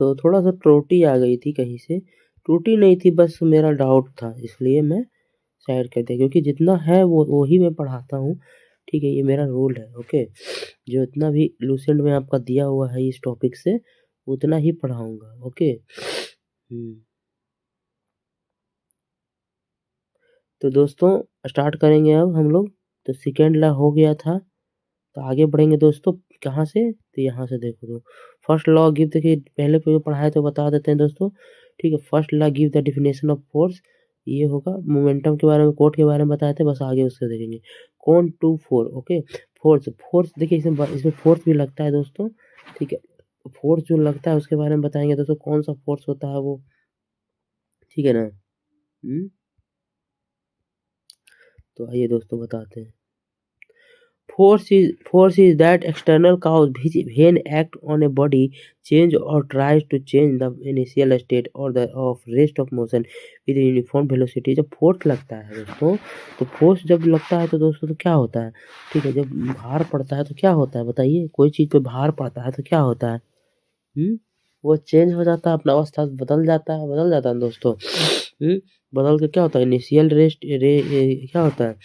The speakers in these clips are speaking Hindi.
तो थोड़ा-सा त्रुटि आ गई थी कहीं से, त्रुटि नहीं थी बस मेरा डाउट था इसलिए मैं साइड कर दिया क्योंकि जितना है वो ही मैं पढ़ाता हूँ, ठीक है? ये मेरा रूल है, ओके? जो इतना भी लुसेंट में आपका दिया हुआ है इस टॉपिक से, उतना ही पढ़ाऊँगा, ओके? तो दोस्तों स्टार्ट करेंगे अब हम लोग, तो सेकंड लॉ हो गया था, तो आगे बढ़ेंगे दोस्तों कहाँ से? तो यहाँ से देखो तो फर्स्ट लॉ गिव देखिए पहले पे पढ़ाया तो बता देते हैं दोस्तों, ठीक है? First law give the definition of force ये होगा, मोमेंटम के बारे में कोट के बारे में बताए थे, बस आगे उससे देखेंगे। कौन two four okay, force force देखिए इसमें फोर्स भी लगता है दोस्तों, ठीक है? फोर्स जो लगता है उसके बारे में बताएँगे दोस्तों कौन सा फोर्स होता है वो, ठीक है ना? तो आइए दोस्तों बताते हैं। Force is that external cause which when act on a body change or tries to change the initial state or the of rest of motion with uniform velocity। जब फोर्स लगता है दोस्तों, तो फोर्स जब लगता है तो दोस्तों तो क्या होता है, ठीक है? जब भार पड़ता है तो क्या होता है बताइए? कोई चीज़ पे भार पड़ता है तो क्या होता है? वो चेंज हो जाता है, अपना अवस्था बदल जाता है दोस्तों। बदल के क्या होता है इनिशियल रेस्ट क्या होता है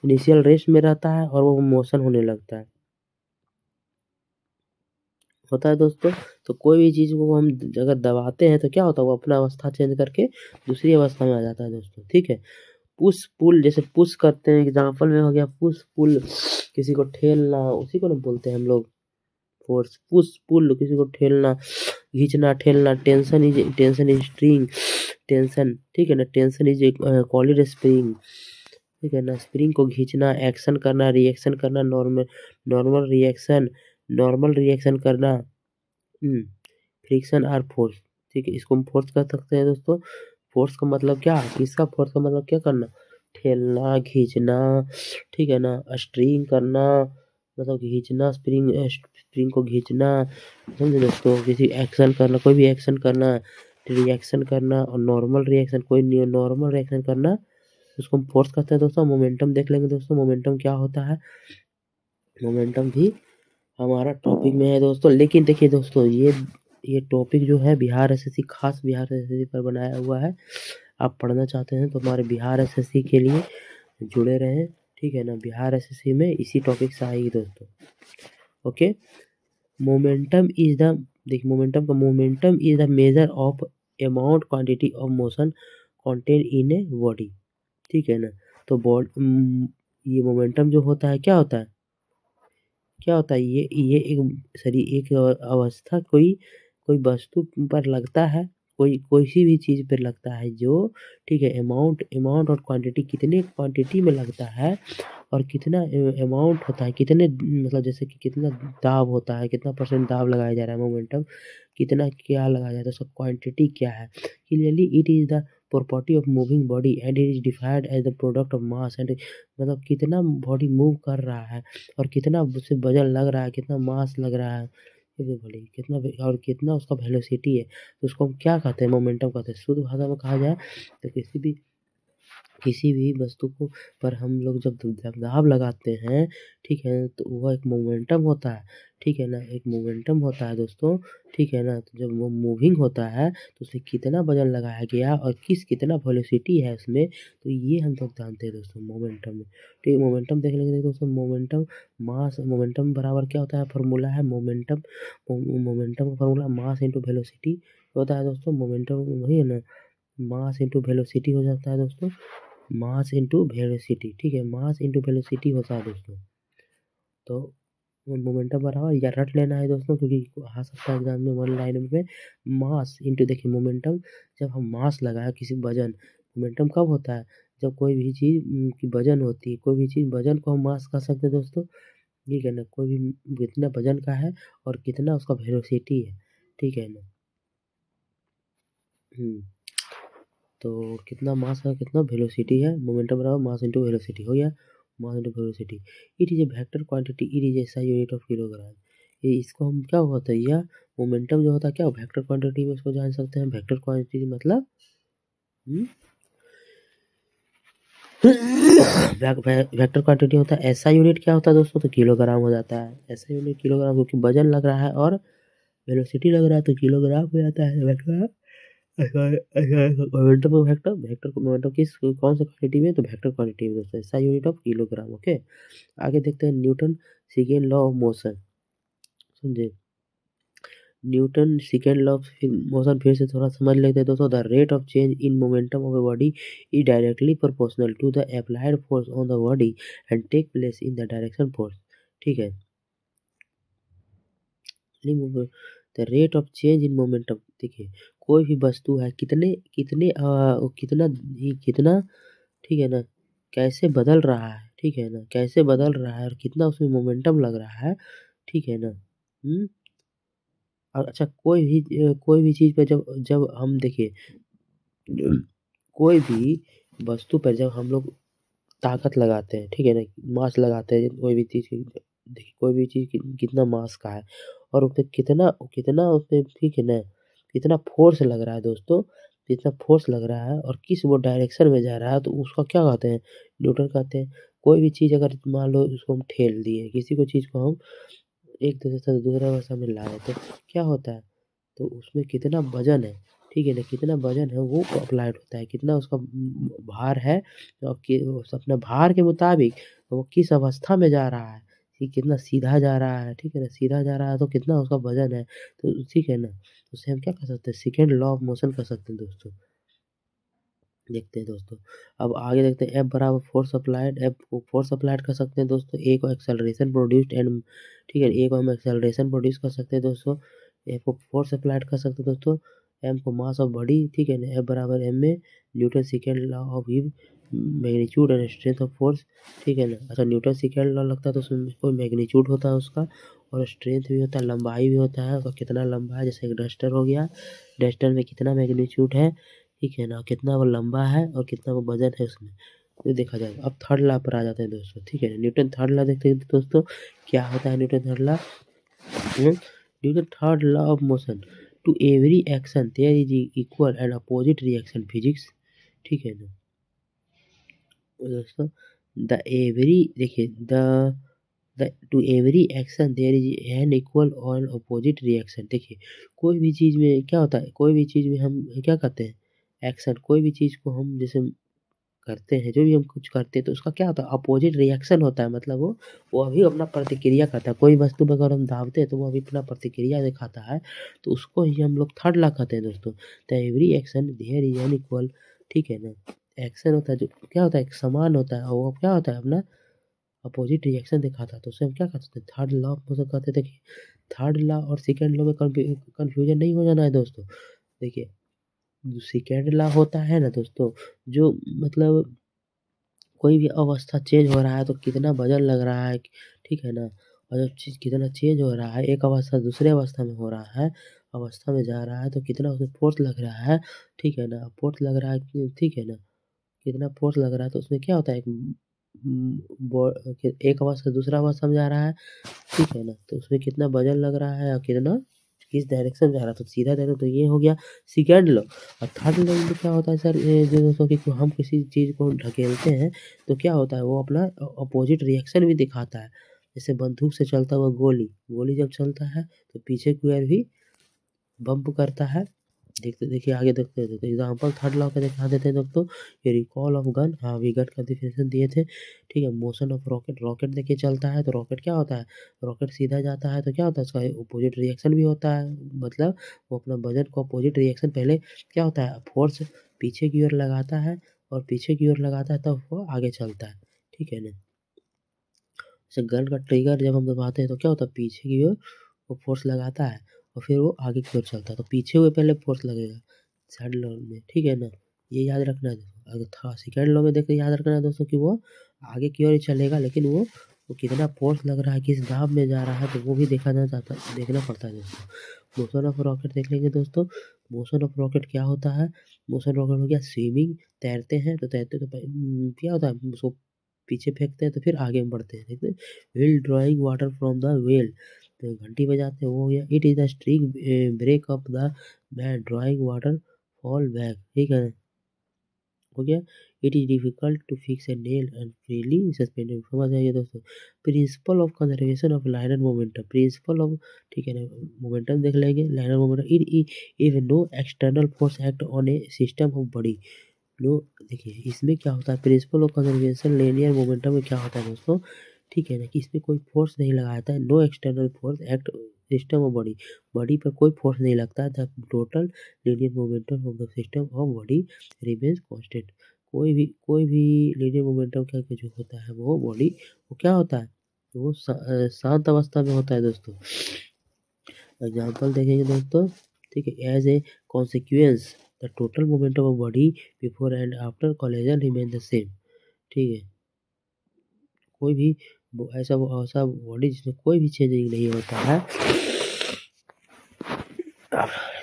इनिशियल रेस्ट में रहता है और वो मोशन होने लगता है, होता है दोस्तों। तो कोई भी चीज़ को हम अगर दबाते हैं तो क्या होता है वो अपना अवस्था चेंज करके दूसरी अवस्था में आ जाता है दोस्तों, ठीक है? पुश पुल जैसे पुश करते हैं एग्जाम्पल में हो गया पुश पुल, किसी को ठेलना उसी को ना बोलते हैं हम लोग फोर्स। पुश पुल किसी को ठेलना, खींचना, ठेलना। टेंशन इज स्ट्रिंग, टेंशन, ठीक है ना? टेंशन इज कॉलिड स्प्रिंग, ठीक है ना? स्प्रिंग को खींचना, एक्शन करना, रिएक्शन करना, नॉर्मल रिएक्शन, करना, फ्रिक्शन और फोर्स, ठीक है? इसको हम फोर्स कर सकते हैं दोस्तों। फोर्स का मतलब क्या? इसका फोर्स का मतलब क्या करना? ठेलना, खींचना, ठीक है ना? स्ट्रिंग करना मतलब खींचना, स्प्रिंग को खींचना, समझे दोस्तों? किसी एक्शन करना, कोई भी एक्शन करना, रिएक्शन करना और नॉर्मल रिएक्शन कोई नॉर्मल रिएक्शन करना, उसको हम फोर्स कहते हैं दोस्तों। मोमेंटम देख लेंगे दोस्तों, मोमेंटम क्या होता है? मोमेंटम भी हमारा टॉपिक में है दोस्तों, लेकिन देखिए दोस्तों ये टॉपिक जो है बिहार एसएससी खास बिहार एसएससी पर बनाया हुआ है। आप पढ़ना चाहते हैं तो हमारे बिहार एसएससी के लिए जुड़े रहें, ठीक है ना? बिहार एसएससी में इसी टॉपिक से आएगी दोस्तों, ओके? मोमेंटम इज द देखिए momentum is the measure of amount quantity of motion contain in a body, ठीक है ना? तो ये मोमेंटम जो होता है क्या होता है? क्या होता है ये एक अवस्था कोई कोई वस्तु पर लगता है, कोई सी भी चीज़ पे लगता है जो, ठीक है? अमाउंट और क्वांटिटी कितने क्वांटिटी में लगता है और कितना अमाउंट होता है, कितने मतलब जैसे कि कितना दाब होता है, कितना परसेंट दाब लगाया जा रहा है मोमेंटम, कितना क्या लगाया जाता है, उसका क्वांटिटी क्या है? Clearly it is the property of moving body and it is defined as the product of mass and मतलब कितना बॉडी मूव कर रहा है और कितना उससे वज़न लग रहा है, कितना मास लग रहा है, ये बड़ी कितना और कितना उसका वेलोसिटी है, तो उसको हम क्या कहते हैं? मोमेंटम कहते हैं। शुद्ध भाषा में कहा जाए तो किसी भी वस्तु को पर हम लोग जब दाब लगाते हैं, ठीक है? तो वह एक मोमेंटम होता है, ठीक है ना? एक मोमेंटम होता है दोस्तों, ठीक है ना? तो जब वो मूविंग होता है तो उसमें कितना वज़न लगाया गया और कितना वेलोसिटी है उसमें, तो ये हम लोग जानते हैं दोस्तों मोमेंटम में। ठीक है, मोमेंटम देख लेंगे दोस्तों। मोमेंटम बराबर क्या होता है? फ़ॉर्मूला है मोमेंटम का फ़ॉर्मूला मास इनटू वेलोसिटी होता है दोस्तों। मोमेंटम वही है ना? मास इनटू वेलोसिटी हो जाता है दोस्तों। मास इनटू वेलोसिटी, ठीक है? मास इनटू वेलोसिटी होता है दोस्तों। तो मोमेंटम बराबर या रट लेना है दोस्तों क्योंकि आ सकता है एग्जाम में वन लाइन में। मास इनटू देखिए मोमेंटम जब हम मास लगाए किसी वजन, मोमेंटम कब होता है? जब कोई भी चीज़ की वजन होती है, कोई भी चीज़ वजन को हम मास कह सकते हैं दोस्तों, ठीक है ना? कोई भी कितना वजन का है और कितना उसका वेलोसिटी है, ठीक है ना? हुँ। तो कितना मास है कितना वेलोसिटी है, मोमेंटम बराबर मास इनटू वेलोसिटी हो गया। Mass into velocity it is a vector quantity, it is SI unit of kilogram. ये इसको हम क्या होता है या मोमेंटम जो होता है क्या वेक्टर क्वांटिटी में इसको जान सकते हैं। वेक्टर क्वांटिटी मतलब हुँ? वेक्टर क्वांटिटी होता है एसआई यूनिट क्या होता है दोस्तों? तो किलोग्राम हो जाता है। एसआई यूनिट किलोग्राम क्योंकि वजन लग रहा है और वेलोसिटी लग रहा है तो किलोग्राम हो जाता है vector. Momentum of vector, vector को मोमेंटम किस कौन सा क्वांटिटी में, तो वेक्टर क्वांटिटी में दोस्तों, इसका यूनिट ऑफ किलोग्राम। ओके, आगे देखते हैं Newton second law of motion. समझे, Newton second law of motion फिर से थोड़ा समझ लेते हैं दोस्तों। The rate of change in momentum of a body is directly proportional to the applied force on the body and take place in the direction force. ठीक है, the rate of change in momentum, देखिए कोई भी वस्तु है कितने कितने कितना ही कितना, ठीक है ना, कैसे बदल रहा है, ठीक है ना, कैसे बदल रहा है और कितना उसमें मोमेंटम लग रहा है, ठीक है ना। और अच्छा, कोई भी चीज़ पे जब जब हम देखिए, कोई भी वस्तु पर जब हम लोग ताकत लगाते हैं, ठीक है ना, मास लगाते हैं कोई भी चीज़ की, देखिए कोई भी चीज़ कितना मास का है और उसपे कितना कितना उसपे, ठीक है ना, कितना फोर्स लग रहा है दोस्तों, कितना फोर्स लग रहा है और किस वो डायरेक्शन में जा रहा है, तो उसका क्या कहते हैं, न्यूटन कहते हैं। कोई भी चीज़ अगर मान लो उसको हम ठेल दिए, किसी को चीज़ को हम एक जगह से दूसरा भाषा में लाए, तो क्या होता है, तो उसमें कितना वज़न है, ठीक है ना, कितना वज़न है वो अप्लाइड होता है, कितना उसका भार है, और कि उस अपने भार के मुताबिक वो किस अवस्था में जा रहा है, कि कितना सीधा जा रहा है, ठीक है ना, सीधा जा रहा है तो कितना उसका वज़न है, तो ठीक है ना, उसे हम क्या कह सकते हैं, सेकंड लॉ ऑफ मोशन कह सकते हैं दोस्तों। देखते हैं दोस्तों, अब आगे देखते हैं, एफ बराबर फोर्स अप्लाइड, एफ को फोर्स अप्लाइड कर सकते हैं दोस्तों, ए को एक्सेलरेशन प्रोड्यूस्ड एंड, ठीक है, ए को हम एक्सेलरेशन प्रोड्यूस कर सकते हैं दोस्तों, एफ को फोर्स अप्लाइड कर सकते हैं दोस्तों, एम को मास ऑफ बॉडी, ठीक है ना, एफ बराबर एम में Newton second law of magnitude and strength of force, ठीक है ना। अच्छा, न्यूटन सेकेंड लॉ लगता है तो उसमें कोई मैग्नीट्यूड होता है उसका, और स्ट्रेंथ भी होता है, लंबाई भी होता है, उसका कितना लंबा है, जैसे एक डस्टर हो गया, डस्टर में कितना मैग्नीट्यूड है, ठीक है ना, कितना वो लंबा है और कितना वो वजन है उसमें, ये देखा जाएगा। अब थर्ड लॉ पर आ जाते हैं दोस्तों, ठीक है, न्यूटन थर्ड लॉ देखते हैं दोस्तों, क्या होता है Newton third law. Newton third law of motion, to every action there is equal and opposite reaction physics, ठीक है ना दोस्तों। द एवरी, देखिए the to every action there is an equal और अपोजिट रिएक्शन। देखिए कोई भी चीज़ में क्या होता है, कोई भी चीज़ में हम क्या कहते हैं, एक्शन, कोई भी चीज़ को हम जैसे करते हैं, जो भी हम कुछ करते हैं तो उसका क्या होता है, अपोजिट रिएक्शन होता है, मतलब वो अभी अपना प्रतिक्रिया करता है। कोई वस्तु पे अगर हम दाबते हैं तो वो अभी अपना प्रतिक्रिया दिखाता है, तो उसको ही हम लोग थर्ड लॉ कहते हैं दोस्तों। The every action there is an equal, ठीक है ना, एक्शन होता है जो क्या होता है, एक समान होता है, और वो क्या होता है अपना अपोजिट रिएक्शन दिखाता है, तो उसे हम क्या कह सकते हैं, थर्ड लॉ ऑफ मोशन कहते हैं। देखिए थर्ड लॉ और सेकंड लॉ में कन्फ्यूजन नहीं हो जाना है दोस्तों। देखिए जो सेकंड लॉ होता है ना दोस्तों, जो मतलब कोई भी अवस्था चेंज हो रहा है तो कितना वज़न लग रहा है, ठीक है ना? और जब चीज़ कितना चेंज हो रहा है, एक अवस्था दूसरे अवस्था में हो रहा है, अवस्था में जा रहा है तो कितना उसमें फ़ोर्स लग रहा है, ठीक है ना? फ़ोर्स लग रहा है कि ठीक है ना? कितना फ़ोर्स लग रहा है तो उसमें क्या होता है, एक एक अवस्था से दूसरा अवस्था में जा रहा है, ठीक है ना? तो उसमें कितना वज़न लग रहा है और कितना किस डायरेक्शन में जा रहा है, तो सीधा डायरेक्शन, तो ये हो गया सेकंड लॉ। और थर्ड लॉ में क्या होता है सर, ये जो दोस्तों कि हम किसी चीज़ को ढकेलते हैं तो क्या होता है, वो अपना अपोजिट रिएक्शन भी दिखाता है। जैसे बंदूक से चलता हुआ गोली, गोली जब चलता है तो पीछे की ओर भी बम्प करता है। देखिए आगे देखते हैं, तो एग्जाम्पल थर्ड लॉ का दिखा देते हैं दोस्तों। ये रिकॉल ऑफ गन, हाँ अभी गन का डेफिनेशन दिए थे, ठीक है। मोशन ऑफ रॉकेट, रॉकेट देखिए चलता है तो रॉकेट क्या होता है, रॉकेट सीधा जाता है तो क्या होता है, उसका अपोजिट रिएक्शन भी होता है, मतलब वो अपना वजन को अपोजिट रिएक्शन, पहले क्या होता है, फोर्स पीछे की ओर लगाता है और पीछे की ओर लगाता है तब वो आगे चलता है, ठीक है ना। जैसे गन का ट्रिगर जब हम दबाते हैं तो क्या होता है, पीछे की ओर वो फ़ोर्स लगाता है और फिर वो आगे की ओर चलता है, तो पीछे हुए पहले फ़ोर्स लगेगा साइड लॉ में, ठीक है ना? ये याद रखना है दोस्तों। अगर था सेकंड लॉ में देखिए याद रखना है दोस्तों कि वो आगे की ओर ही चलेगा, लेकिन वो कितना फ़ोर्स लग रहा है, किस दाब में जा रहा है, तो वो भी देखना पड़ता है दोस्तों। मोशन ऑफ रॉकेट देख लेंगे दोस्तों। मोशन ऑफ रॉकेट क्या होता है, मोशन रॉकेट हो गया स्विमिंग, तैरते हैं तो क्या होता है, उसको पीछे फेंकते हैं तो फिर आगे बढ़ते हैं, देखते हैं। Wheel drawing water from the well, तो घंटी बजाते हैं वो हो गया। It is the string break up the man drawing water fall back, ठीक है। हो गया। It is difficult to fix a nail and freely suspended, समझ आइए दोस्तों। Principle of conservation of linear momentum, principle of, ठीक है ना, मोमेंटम देख लेंगे, linear momentum. If no external force act on a system of body, no, देखिए इसमें क्या होता है, principal of conservation linear momentum में क्या होता है दोस्तों, ठीक है ना, कि इसमें कोई फोर्स नहीं लगाया था, no external force act system of body, body पर कोई फोर्स नहीं लगता है, the total linear momentum of the system of body remains constant. कोई भी लीनियर मोमेंटम का जो होता है वो बॉडी, वो क्या होता है, वो शांत अवस्था में होता है दोस्तों। एग्जाम्पल देखेंगे दोस्तों, ठीक है। As a consequence the total momentum of body before and after collision remain the same, ठीक है। कोई भी ऐसा बॉडी जिसमें कोई भी चेंजिंग नहीं होता है,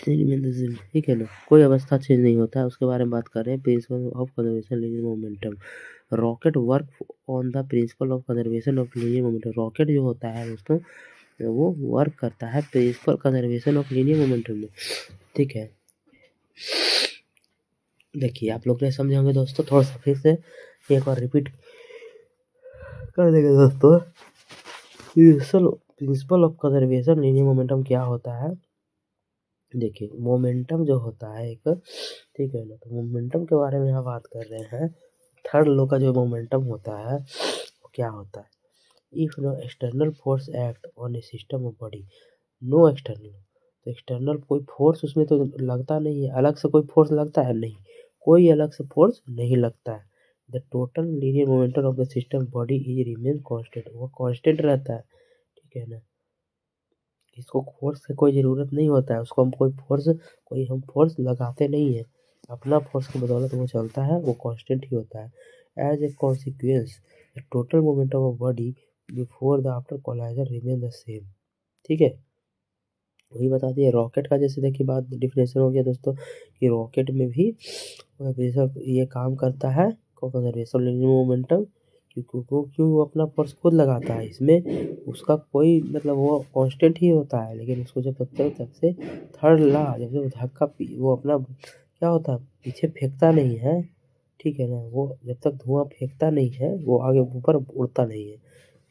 ठीक है ना, कोई अवस्था चेंज नहीं होता है, उसके बारे में बात कर रहे हैं। Principle of conservation linear momentum, rocket work on the principle of conservation of linear momentum, rocket जो होता है दोस्तों वो वर्क करता है principle conservation of linear momentum में, ठीक है। देखिए आप लोग ने समझे होंगे दोस्तों, थोड़ा सा फिर से एक बार रिपीट कर देंगे दोस्तों। Principle of conservation linear momentum क्या होता है, देखिए मोमेंटम जो होता है एक, ठीक है ना, तो मोमेंटम के बारे में यहाँ बात कर रहे हैं। थर्ड लॉ का जो मोमेंटम होता है वो क्या होता है, if no external force act on a system of body, no external, तो एक्सटर्नल कोई फोर्स उसमें तो लगता नहीं है, अलग से कोई फोर्स लगता है नहीं, कोई अलग से फोर्स नहीं लगता है। The total linear momentum of the system body is remain constant, वो कांस्टेंट रहता है, ठीक है ना। इसको फोर्स की कोई ज़रूरत नहीं होता है, उसको हम कोई हम फोर्स लगाते नहीं हैं, अपना फोर्स की बदौलत वो चलता है, वो कांस्टेंट ही होता है। As a consequence the total momentum of body before the after collision remain the same, ठीक है। वही बता दिए रॉकेट का, जैसे देखिए बात डिफिनेशन हो गया दोस्तों, कि रॉकेट में भी ये काम करता है कंजर्वेशन लीनियर मोमेंटम, क्यों वो अपना फोर्स खुद लगाता है, इसमें उसका कोई मतलब वो कांस्टेंट ही होता है, लेकिन उसको जब से थर्ड लॉ, जब से वो धक्का वो अपना क्या होता है पीछे फेंकता नहीं है, ठीक है ना, वो जब तक धुआं फेंकता नहीं है वो आगे ऊपर उड़ता नहीं है।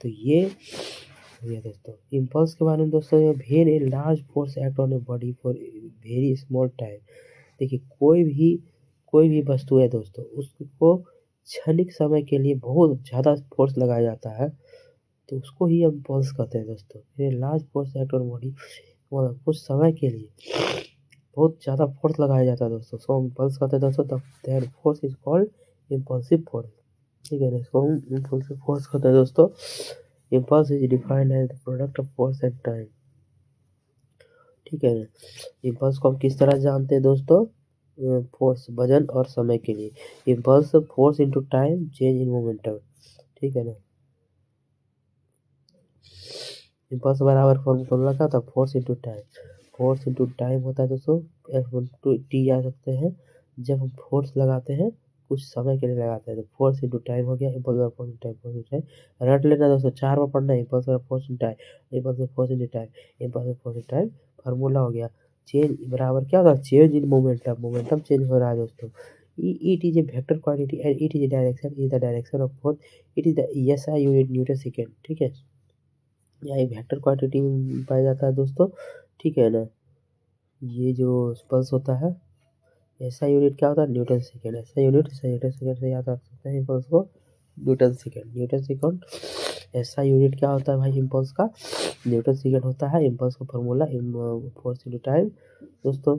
तो ये हो गया दोस्तों इम्पल्स के बारे में दोस्तों। When a large force act on a body for very small time, देखिए कोई भी वस्तु है दोस्तों, उसको क्षणिक समय के लिए बहुत ज़्यादा फोर्स लगाया जाता है, तो उसको ही हम इम्पल्स कहते हैं दोस्तों। ये large force act on body कुछ समय के लिए बहुत ज़्यादा फोर्स लगाया जाता है दोस्तों, उसको हम इम्पल्स कहते हैं दोस्तों। That force is called impulsive force, ठीक है ना, इसको हम इम्पल्सिव फोर्स कहते हैं दोस्तों। Impulse is defined as the product of force and time, ठीक है ना। इम्पल्स को हम किस तरह जानते हैं दोस्तों, फोर्स वजन और समय के लिए, impulse force into time change in momentum, ठीक है ना। इम्पल्स बराबर फॉर्मूला क्या होता है, force into time, force into time होता है दोस्तों, F1/T आ सकते हैं। जब हम फोर्स लगाते हैं कुछ समय के लिए लगाते हैं तो फोर्स इनटू टाइम हो गया, impulse force into time, force into time रट लेना दोस्तों, 4 में पढ़ना है, impulse force into time, impulse force into time, impulse force into time, formula हो गया। चेंज बराबर क्या होता है, change in momentum, momentum change हो रहा है दोस्तों। It is a vector quantity and it is a direction, is the direction of force, it is the SI unit Newton second, ठीक है। यहाँ एक वेक्टर क्वांटिटी में पाया जाता है दोस्तों, ठीक है ना। ये जो पल्स होता है ऐसा यूनिट क्या होता है, न्यूटन सेकेंड, ऐसा यूनिट सेकेंड से याद रख सकते हैं इम्पल्स को, न्यूटन सेकेंड ऐसा यूनिट क्या होता है भाई इम्पल्स का, न्यूटन सेकेंड होता है। इम्पल्स का फॉर्मूला फोर्स इनटू टाइम दोस्तों,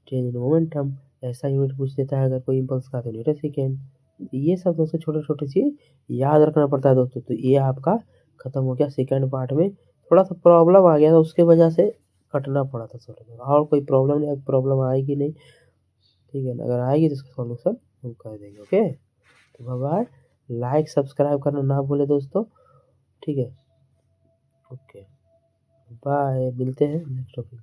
चेंज इन मोमेंटम, ऐसा यूनिट पूछ देता है अगर कोई इम्पल्स का तो न्यूटन सेकेंड। ये सब दोस्तों छोटे छोटे चीज याद रखना पड़ता है दोस्तों। तो ये आपका खत्म हो गया सेकेंड पार्ट में, थोड़ा सा प्रॉब्लम आ गया था उसके वजह से कटना पड़ा था थोड़ा, और कोई प्रॉब्लम नहीं, प्रॉब्लम आएगी नहीं, ठीक है ना। अगर आएगी तो इसका सॉल्यूशन हम कर देंगे, ओके। तो बाय, लाइक सब्सक्राइब करना ना भूले दोस्तों, ठीक है, ओके बाय, मिलते हैं नेक्स्ट टॉपिक।